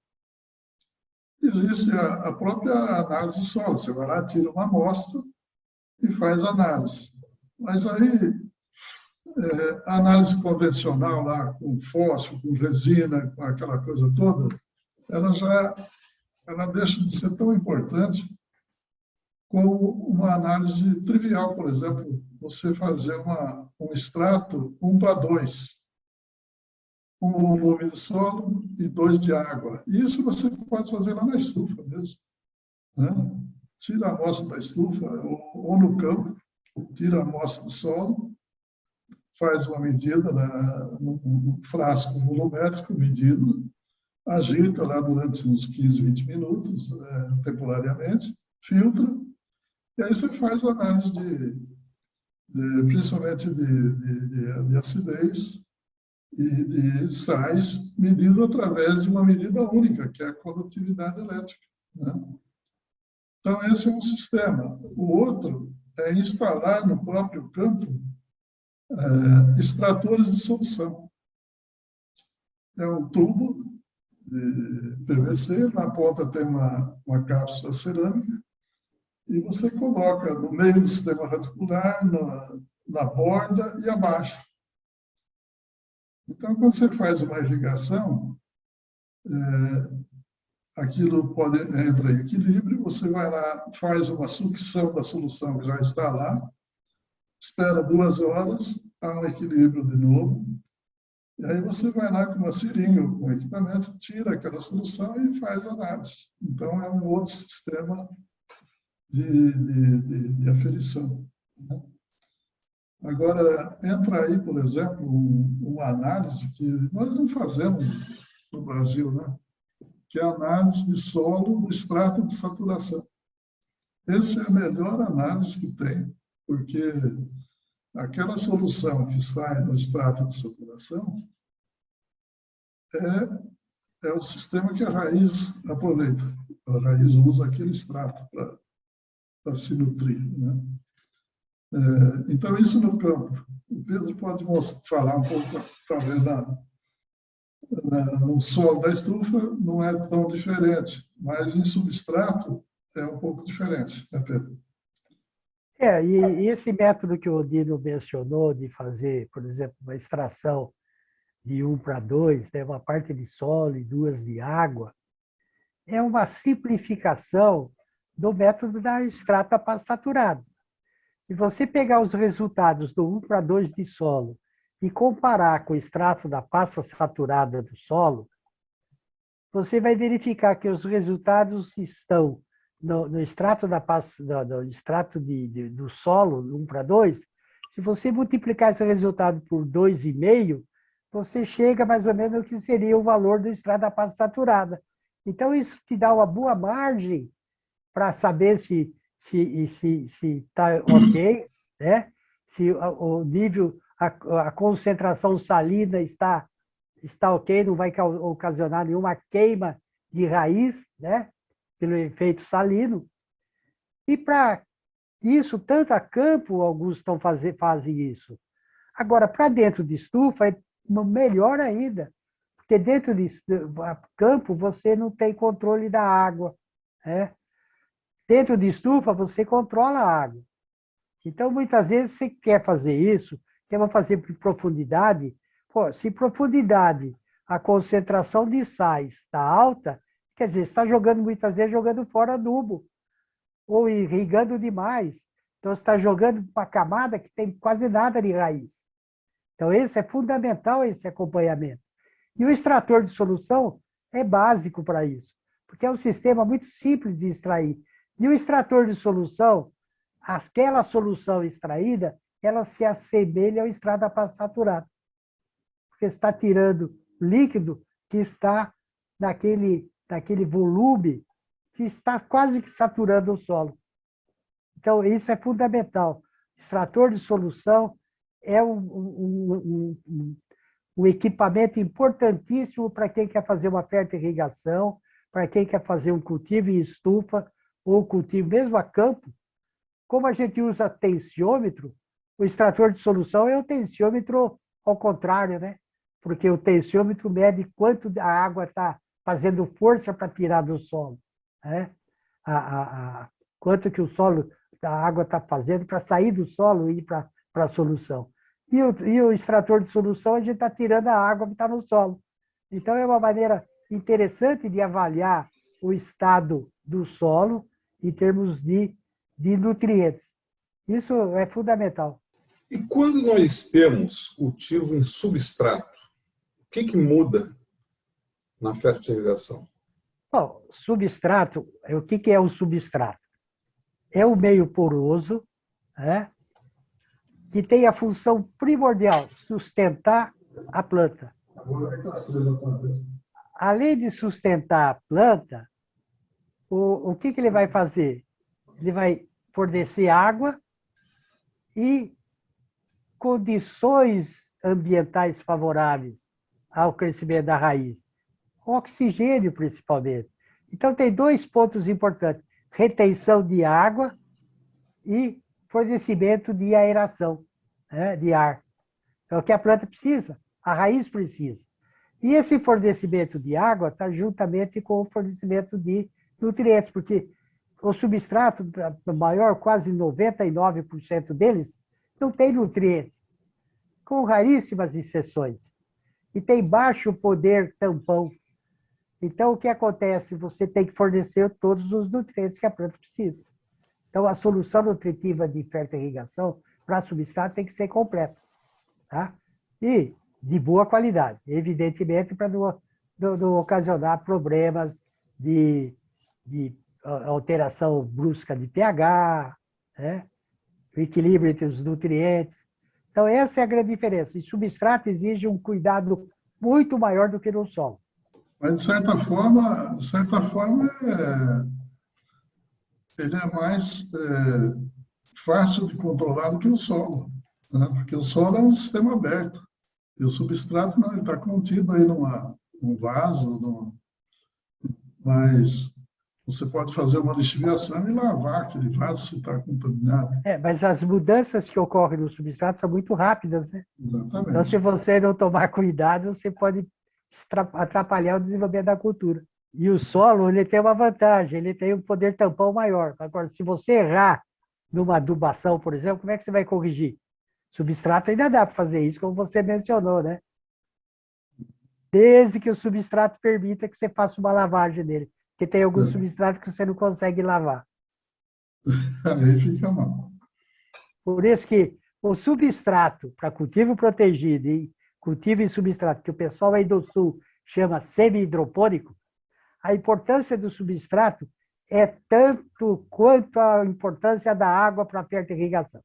Existe a própria análise do solo. Você vai lá, tira uma amostra e faz análise. Mas aí, a análise convencional, lá, com fósforo, com resina, com aquela coisa toda, ela deixa de ser tão importante como uma análise trivial. Por exemplo, você fazer um extrato 1:2. 1 volume de solo e 2 de água. Isso você pode fazer lá na estufa mesmo, né? Tira a amostra da estufa ou no campo, tira a amostra do solo, faz uma medida num frasco volumétrico medido, agita lá durante uns 15, 20 minutos, temporariamente, filtra, e aí você faz análise principalmente de acidez e de sais, medido através de uma medida única, que é a condutividade elétrica, né? Então, esse é um sistema. O outro é instalar no próprio campo extratores de solução. É um tubo de PVC, na ponta tem uma cápsula cerâmica, e você coloca no meio do sistema radicular, na borda e abaixo. Então, quando você faz uma irrigação, aquilo entra em equilíbrio, você vai lá, faz uma sucção da solução que já está lá, espera 2 horas, há um equilíbrio de novo, E aí você vai lá com uma seringa, com equipamento, tira aquela solução e faz análise. Então, é um outro sistema de aferição, né? Agora, entra aí, por exemplo, uma análise que nós não fazemos no Brasil, né? Que é a análise de solo do extrato de saturação. Essa é a melhor análise que tem, porque aquela solução que sai no extrato de saturação é o sistema que a raiz aproveita. A raiz usa aquele extrato para se nutrir, né? Então, isso no campo. O Pedro pode falar um pouco, talvez, no solo da estufa não é tão diferente, mas em substrato é um pouco diferente, né, Pedro? E esse método que o Dino mencionou de fazer, por exemplo, uma extração de 1:2, né, uma parte de solo e 2 de água, é uma simplificação do método da extrato a passo saturado. Se você pegar os resultados do 1:2 de solo e comparar com o extrato da pasta saturada do solo, você vai verificar que os resultados estão no extrato da pasta, no extrato do solo, 1:2. Se você multiplicar esse resultado por 2,5, você chega mais ou menos ao que seria o valor do extrato da pasta saturada. Então, isso te dá uma boa margem para saber se está ok, né? Se o nível, a concentração salina está ok, não vai ocasionar nenhuma queima de raiz, né? Pelo efeito salino. E para isso, tanto a campo, alguns fazem isso. Agora, para dentro de estufa, é melhor ainda, porque dentro de campo você não tem controle da água, né? Dentro de estufa, você controla a água. Então, muitas vezes, você quer fazer isso, quer fazer por profundidade. Pô, se profundidade, a concentração de sais está alta, quer dizer, você está jogando, muitas vezes, jogando fora adubo, ou irrigando demais. Então, você está jogando uma camada que tem quase nada de raiz. Então, esse é fundamental, esse acompanhamento. E o extrator de solução é básico para isso, porque é um sistema muito simples de extrair. E o extrator de solução, aquela solução extraída, ela se assemelha ao extrato da pasta saturada. Porque está tirando líquido que está naquele volume que está quase que saturando o solo. Então, isso é fundamental. Extrator de solução é um equipamento importantíssimo para quem quer fazer uma fertirrigação, para quem quer fazer um cultivo em estufa, ou cultivo mesmo a campo. Como a gente usa tensiômetro, o extrator de solução é o tensiômetro ao contrário, né? Porque o tensiômetro mede quanto a água está fazendo força para tirar do solo, né? Quanto que a água está fazendo para sair do solo e ir para a solução. E o extrator de solução, a gente está tirando a água que está no solo. Então, é uma maneira interessante de avaliar o estado do solo em termos de nutrientes. Isso é fundamental. E quando nós temos cultivo em substrato, o que muda na fertilização? Bom, substrato, o que é o substrato? É o meio poroso, né, que tem a função primordial, sustentar a planta. Além de sustentar a planta, o que ele vai fazer? Ele vai fornecer água e condições ambientais favoráveis ao crescimento da raiz. Oxigênio, principalmente. Então, tem 2 pontos importantes: retenção de água e fornecimento de aeração, né, de ar. É o que a planta precisa, a raiz precisa. E esse fornecimento de água está juntamente com o fornecimento de nutrientes, porque o substrato, maior, quase 99% deles, não tem nutriente, com raríssimas exceções. E tem baixo poder tampão. Então, o que acontece? Você tem que fornecer todos os nutrientes que a planta precisa. Então, a solução nutritiva de fertirrigação para substrato tem que ser completa. Tá? E de boa qualidade, evidentemente para não ocasionar problemas de alteração brusca de pH, né? O equilíbrio entre os nutrientes. Então, essa é a grande diferença. E substrato exige um cuidado muito maior do que no solo. Mas, de certa forma ele é mais fácil de controlar do que o solo, né? Porque o solo é um sistema aberto. E o substrato não, ele está contido aí num vaso, mas você pode fazer uma lixiviação e lavar aquele vaso se está contaminado. Mas as mudanças que ocorrem no substrato são muito rápidas, né? Exatamente. Então, se você não tomar cuidado, você pode atrapalhar o desenvolvimento da cultura. E o solo, ele tem uma vantagem, ele tem um poder tampão maior. Agora, se você errar numa adubação, por exemplo, como é que você vai corrigir? Substrato ainda dá para fazer isso, como você mencionou, né? Desde que o substrato permita que você faça uma lavagem nele. Porque tem alguns substratos que você não consegue lavar. Aí fica mal. Por isso que o substrato para cultivo protegido e cultivo em substrato, que o pessoal aí do Sul chama semi-hidropônico, a importância do substrato é tanto quanto a importância da água para a fertirrigação.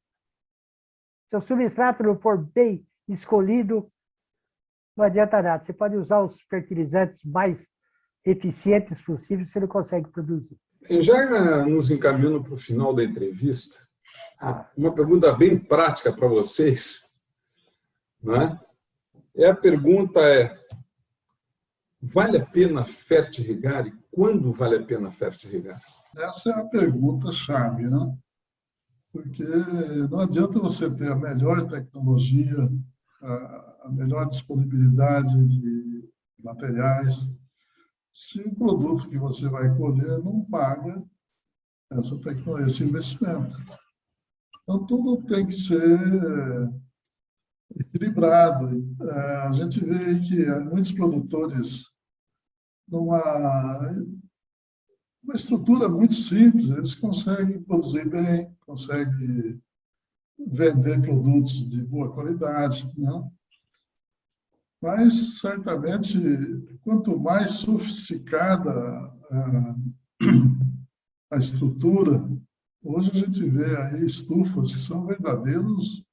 Se o substrato não for bem escolhido, não adianta nada. Você pode usar os fertilizantes mais eficientes possíveis, você não consegue produzir. Já nos encaminhando para o final da entrevista, uma pergunta bem prática para vocês, né? A pergunta é: vale a pena fertirrigar e quando vale a pena fertirrigar? Essa é a pergunta-chave, né? Porque não adianta você ter a melhor tecnologia, a melhor disponibilidade de materiais, se o produto que você vai colher não paga essa tecnologia, esse investimento. Então, tudo tem que ser equilibrado. A gente vê que muitos produtores, numa estrutura muito simples, eles conseguem produzir bem, conseguem vender produtos de boa qualidade, né? Mas, certamente, quanto mais sofisticada a estrutura, hoje a gente vê aí estufas que são verdadeiros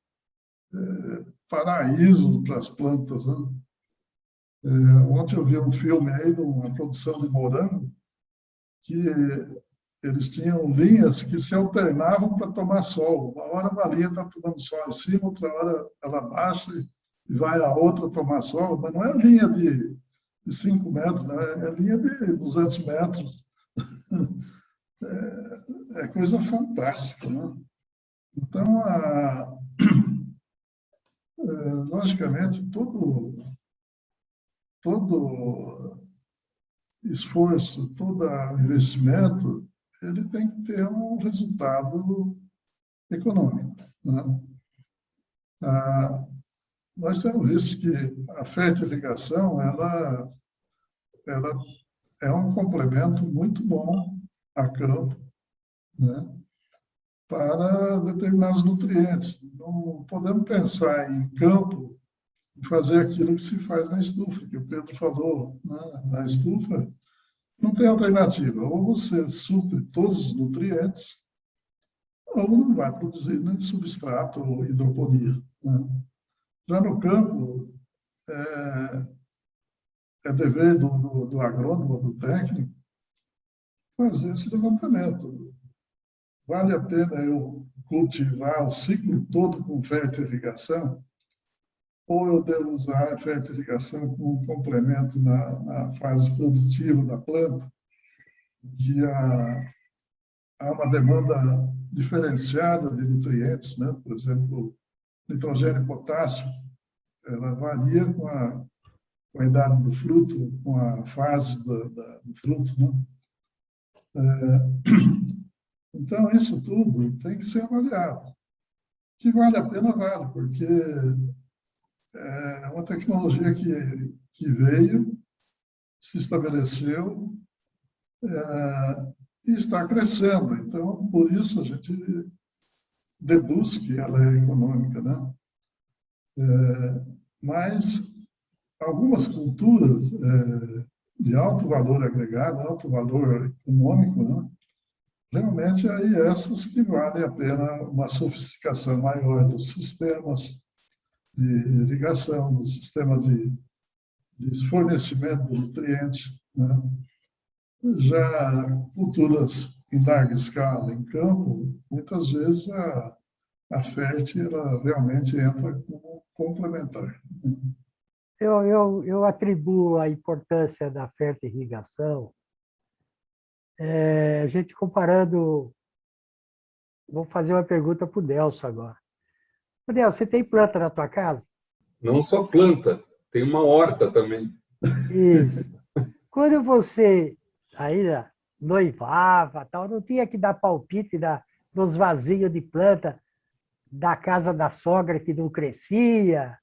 paraísos para as plantas, né? Ontem eu vi um filme aí de uma produção de morango que eles tinham linhas que se alternavam para tomar sol. Uma hora uma linha está tomando sol em cima, outra hora ela baixa e vai a outra tomar sol, mas não é linha de 5 metros, né? É linha de 200 metros. É coisa fantástica, né? Então, logicamente, todo esforço, todo investimento, ele tem que ter um resultado econômico, né? Nós temos visto que a fertirrigação ela é um complemento muito bom a campo, né, para determinados nutrientes. Não podemos pensar em campo e fazer aquilo que se faz na estufa, que o Pedro falou, né? Na estufa não tem alternativa. Ou você supre todos os nutrientes, ou não vai produzir nem substrato ou hidroponia, né? Já no campo, é dever do agrônomo, do técnico, fazer esse levantamento. Vale a pena eu cultivar o ciclo todo com fertirrigação? Ou eu devo usar a fertirrigação como um complemento na fase produtiva da planta, que há uma demanda diferenciada de nutrientes, né? Por exemplo, nitrogênio e potássio, ela varia com a idade do fruto, com a fase do fruto, né? Então, isso tudo tem que ser avaliado. Que vale a pena, vale, porque é uma tecnologia que veio, se estabeleceu e está crescendo. Então, por isso, a gente deduz que ela é econômica, né? Mas algumas culturas de alto valor agregado, alto valor econômico, né? Realmente aí essas que valem a pena uma sofisticação maior dos sistemas de irrigação, do sistema de fornecimento de nutrientes, né? Já culturas em larga escala, em campo, muitas vezes a fértil ela realmente entra como complementar. Eu atribuo a importância da fertirrigação, a gente comparando. Vou fazer uma pergunta para o Delcio agora. Delcio, você tem planta na tua casa? Não só planta, tem uma horta também. Isso. Quando você ainda noivava, tal, não tinha que dar palpite nos vasinhos de planta da casa da sogra que não crescia,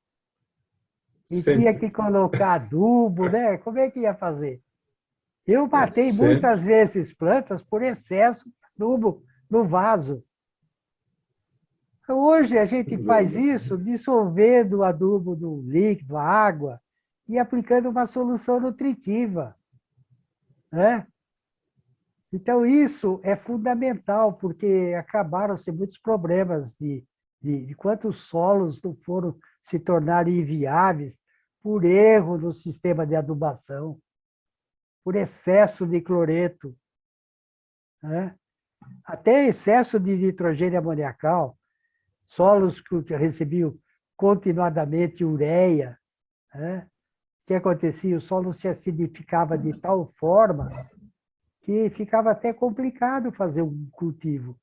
e Sempre. tinha que colocar adubo, né? Como é que ia fazer? Eu matei Sempre. muitas vezes plantas por excesso de adubo no vaso. Hoje a gente faz isso dissolvendo o adubo do líquido, a água, e aplicando uma solução nutritiva, né? Então, isso é fundamental, porque acabaram-se muitos problemas de quantos solos não foram se tornar inviáveis por erro no sistema de adubação, por excesso de cloreto, né? Até excesso de nitrogênio amoniacal, solos que recebiam continuadamente ureia, né? O que acontecia? O solo se acidificava de tal forma que ficava até complicado fazer um cultivo.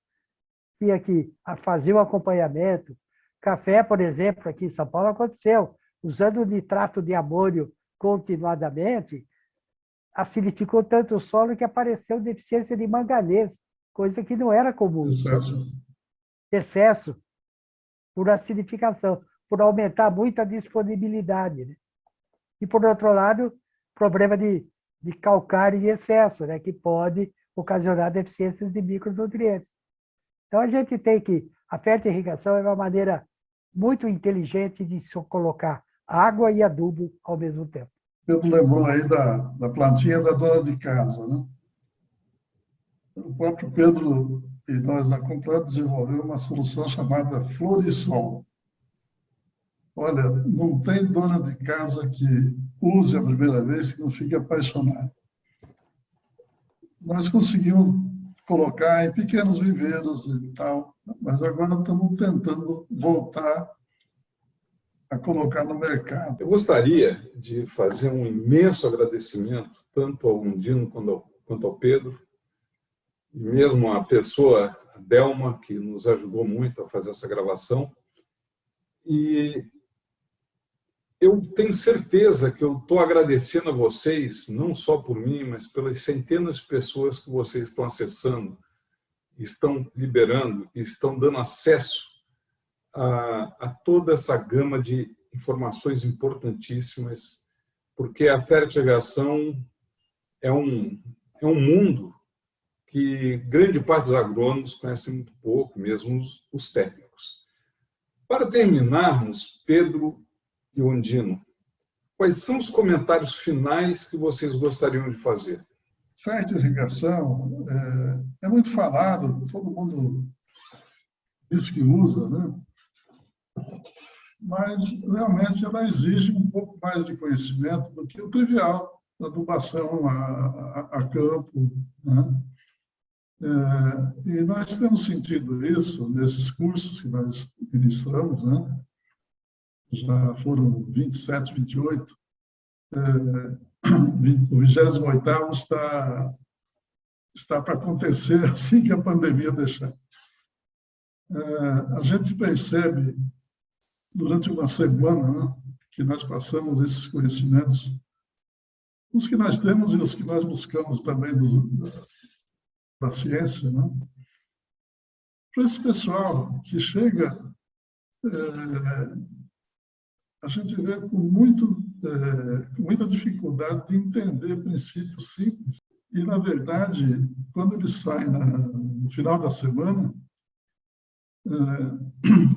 Tinha que fazer o acompanhamento. Café, por exemplo, aqui em São Paulo aconteceu. Usando nitrato de amônio continuadamente, acidificou tanto o solo que apareceu deficiência de manganês, coisa que não era comum. Excesso por acidificação, por aumentar muito a disponibilidade, né? E, por outro lado, problema de calcário em excesso, né, que pode ocasionar deficiências de micronutrientes. Então, a gente tem que... A fertirrigação é uma maneira muito inteligente de se colocar água e adubo ao mesmo tempo. Pedro lembrou aí da plantinha da dona de casa, né? O próprio Pedro e nós na Completa desenvolvemos uma solução chamada Florisol. Olha, não tem dona de casa que use a primeira vez que não fique apaixonada. Nós conseguimos colocar em pequenos viveiros e tal, mas agora estamos tentando voltar a colocar no mercado. Eu gostaria de fazer um imenso agradecimento, tanto ao Undino quanto ao Pedro, e mesmo a pessoa, a Delma, que nos ajudou muito a fazer essa gravação. E eu tenho certeza que eu estou agradecendo a vocês, não só por mim, mas pelas centenas de pessoas que vocês estão acessando, estão liberando, estão dando acesso a toda essa gama de informações importantíssimas, porque a fertirrigação é um mundo que grande parte dos agrônomos conhecem muito pouco, mesmo os técnicos. Para terminarmos, Pedro e Undino, quais são os comentários finais que vocês gostariam de fazer? Fertirrigação é muito falado, todo mundo diz que usa, né? Mas realmente ela exige um pouco mais de conhecimento do que o trivial, da adubação a campo, né? E nós temos sentido isso nesses cursos que nós ministramos, né? Já foram 27, 28. O 28º está para acontecer assim que a pandemia deixar. A gente percebe, durante uma semana, né, que nós passamos esses conhecimentos, os que nós temos e os que nós buscamos também da ciência, né? Para esse pessoal que chega, a gente vê com muita dificuldade de entender princípios simples. E, na verdade, quando eles saem no final da semana,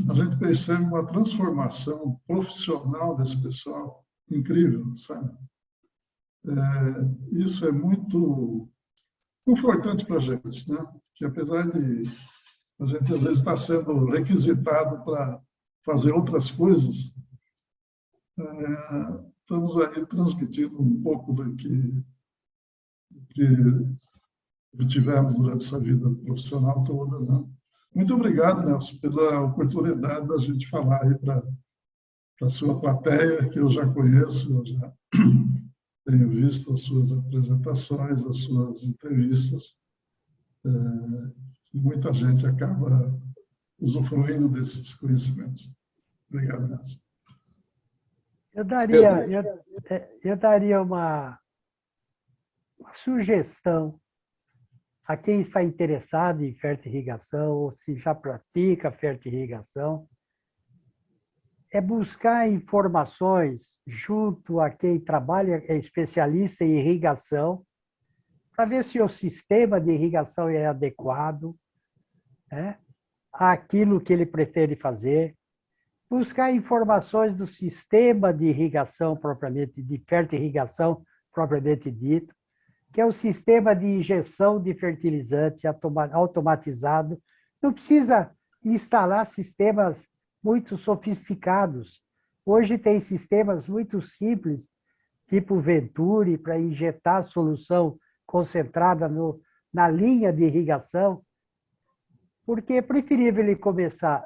a gente percebe uma transformação profissional desse pessoal incrível, sabe? Isso é muito confortante para a gente, né? Que apesar de a gente às vezes estar sendo requisitado para fazer outras coisas, estamos aí transmitindo um pouco do que tivemos durante essa vida profissional toda, né? Muito obrigado, Nelson, pela oportunidade da gente falar aí para a sua plateia, que eu já conheço, eu já tenho visto as suas apresentações, as suas entrevistas. Muita gente acaba usufruindo desses conhecimentos. Obrigado, Nelson. Eu daria uma sugestão a quem está interessado em fertirrigação ou se já pratica fertirrigação, é buscar informações junto a quem trabalha, é especialista em irrigação, para ver se o sistema de irrigação é adequado, né, àquilo que ele pretende fazer, buscar informações do sistema de irrigação propriamente, de fertirrigação propriamente dito, que é o sistema de injeção de fertilizante automatizado. Não precisa instalar sistemas muito sofisticados. Hoje tem sistemas muito simples, tipo Venturi, para injetar solução concentrada na linha de irrigação, porque é preferível ele começar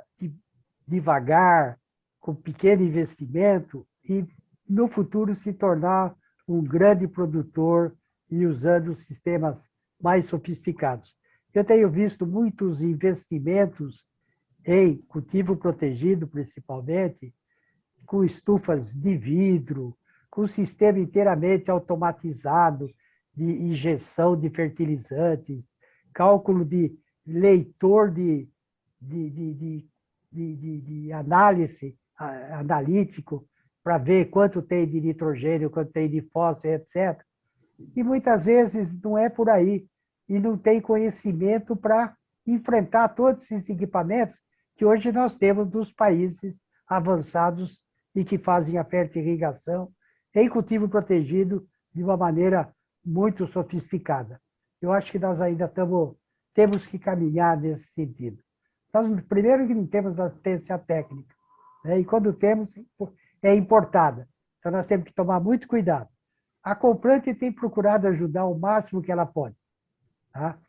devagar, com pequeno investimento, e no futuro se tornar um grande produtor e usando sistemas mais sofisticados. Eu tenho visto muitos investimentos em cultivo protegido, principalmente, com estufas de vidro, com sistema inteiramente automatizado de injeção de fertilizantes, cálculo de leitor de análise analítico para ver quanto tem de nitrogênio, quanto tem de fósforo, etc. E muitas vezes não é por aí, e não tem conhecimento para enfrentar todos esses equipamentos que hoje nós temos dos países avançados e que fazem a fertirrigação em cultivo protegido de uma maneira muito sofisticada. Eu acho que nós ainda temos que caminhar nesse sentido. Nós, primeiro que não temos assistência técnica, né? E quando temos, é importada. Então nós temos que tomar muito cuidado. A Comprante tem procurado ajudar o máximo que ela pode. Tá?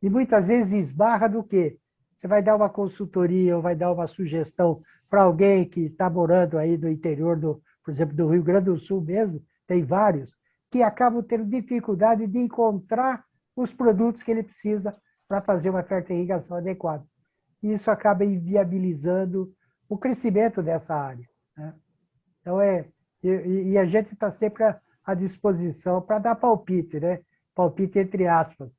E muitas vezes esbarra do quê? Você vai dar uma consultoria ou vai dar uma sugestão para alguém que está morando aí no interior, por exemplo, do Rio Grande do Sul mesmo, tem vários, que acabam tendo dificuldade de encontrar os produtos que ele precisa para fazer uma fertirrigação adequada. E isso acaba inviabilizando o crescimento dessa área. Né? Então, e a gente está sempre à disposição para dar palpite, né? Palpite entre aspas.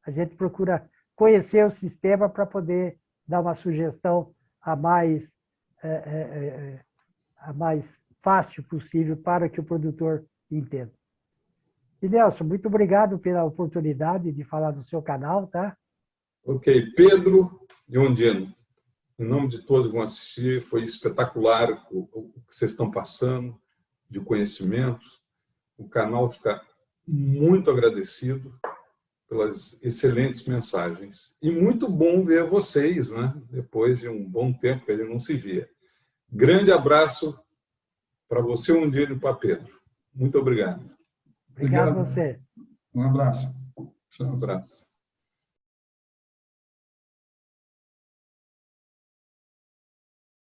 A gente procura conhecer o sistema para poder dar uma sugestão a mais fácil possível para que o produtor entenda. E, Nelson, muito obrigado pela oportunidade de falar do seu canal, tá? Ok. Pedro e Ondino, em nome de todos que vão assistir, foi espetacular o que vocês estão passando de conhecimento. O canal fica muito agradecido pelas excelentes mensagens. E muito bom ver vocês, né? Depois de um bom tempo que ele não se via. Grande abraço para você, Ondino, e para Pedro. Muito obrigado. Obrigado a você. Um abraço. Um abraço.